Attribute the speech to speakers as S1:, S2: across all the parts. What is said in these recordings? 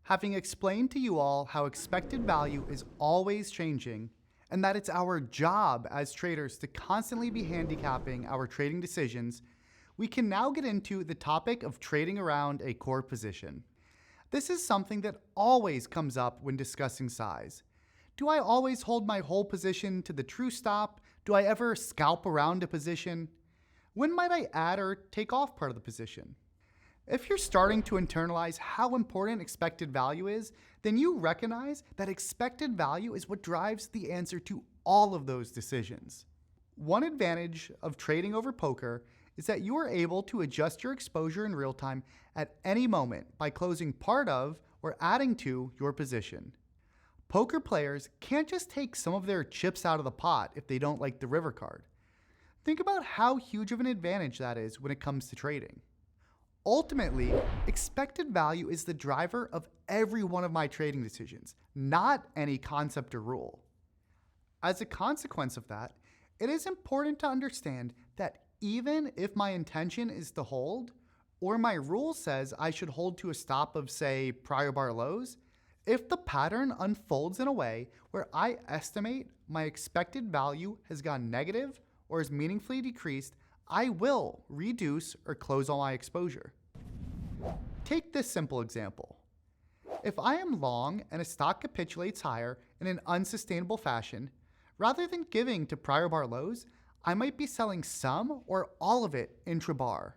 S1: Having explained to you all how expected value is always changing, and that it's our job as traders to constantly be handicapping our trading decisions, we can now get into the topic of trading around a core position. This is something that always comes up when discussing size. Do I always hold my whole position to the true stop? Do I ever scalp around a position? When might I add or take off part of the position? If you're starting to internalize how important expected value is, then you recognize that expected value is what drives the answer to all of those decisions. One advantage of trading over poker is that you are able to adjust your exposure in real time at any moment by closing part of or adding to your position. Poker players can't just take some of their chips out of the pot if they don't like the river card. Think about how huge of an advantage that is when it comes to trading. Ultimately, expected value is the driver of every one of my trading decisions, not any concept or rule. As a consequence of that, it is important to understand that even if my intention is to hold, or my rule says I should hold to a stop of, say, prior bar lows, if the pattern unfolds in a way where I estimate my expected value has gone negative or is meaningfully decreased, I will reduce or close all my exposure. Take this simple example. If I am long and a stock capitulates higher in an unsustainable fashion, rather than giving to prior bar lows, I might be selling some or all of it intra-bar,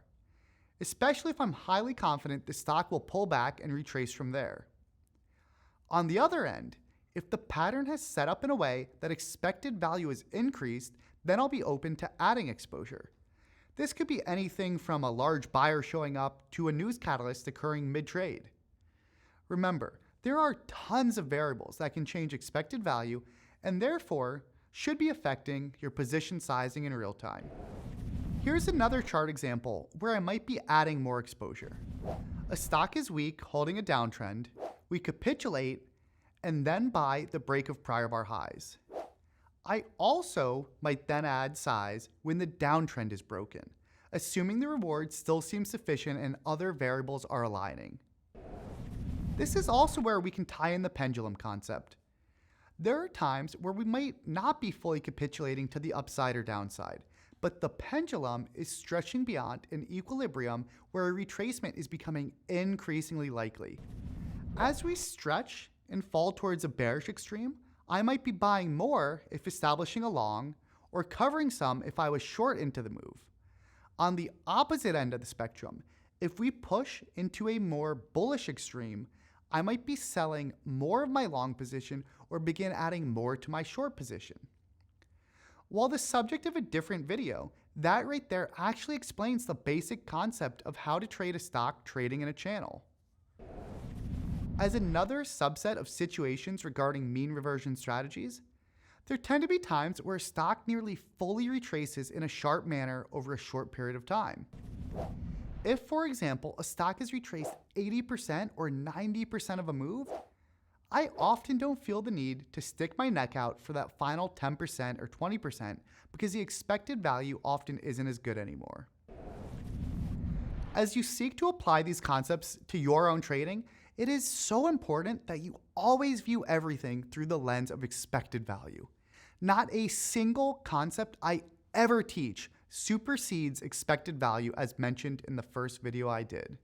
S1: especially if I'm highly confident the stock will pull back and retrace from there. On the other end, if the pattern has set up in a way that expected value is increased, then I'll be open to adding exposure. This could be anything from a large buyer showing up to a news catalyst occurring mid-trade. Remember, there are tons of variables that can change expected value and therefore should be affecting your position sizing in real time. Here's another chart example where I might be adding more exposure. A stock is weak, holding a downtrend. We capitulate and then buy the break of prior bar highs. I also might then add size when the downtrend is broken, assuming the reward still seems sufficient and other variables are aligning. This is also where we can tie in the pendulum concept. There are times where we might not be fully capitulating to the upside or downside, but the pendulum is stretching beyond an equilibrium where a retracement is becoming increasingly likely. As we stretch and fall towards a bearish extreme, I might be buying more if establishing a long, or covering some if I was short into the move. On the opposite end of the spectrum, if we push into a more bullish extreme, I might be selling more of my long position or begin adding more to my short position. While the subject of a different video, that right there actually explains the basic concept of how to trade a stock trading in a channel. As another subset of situations regarding mean reversion strategies, there tend to be times where a stock nearly fully retraces in a sharp manner over a short period of time. If, for example, a stock has retraced 80% or 90% of a move, I often don't feel the need to stick my neck out for that final 10% or 20% because the expected value often isn't as good anymore. As you seek to apply these concepts to your own trading, it is so important that you always view everything through the lens of expected value. Not a single concept I ever teach supersedes expected value as mentioned in the first video I did.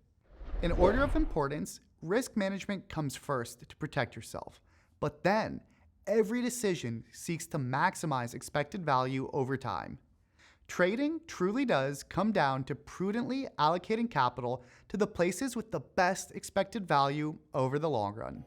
S1: In order of importance, risk management comes first to protect yourself, but then every decision seeks to maximize expected value over time. Trading truly does come down to prudently allocating capital to the places with the best expected value over the long run.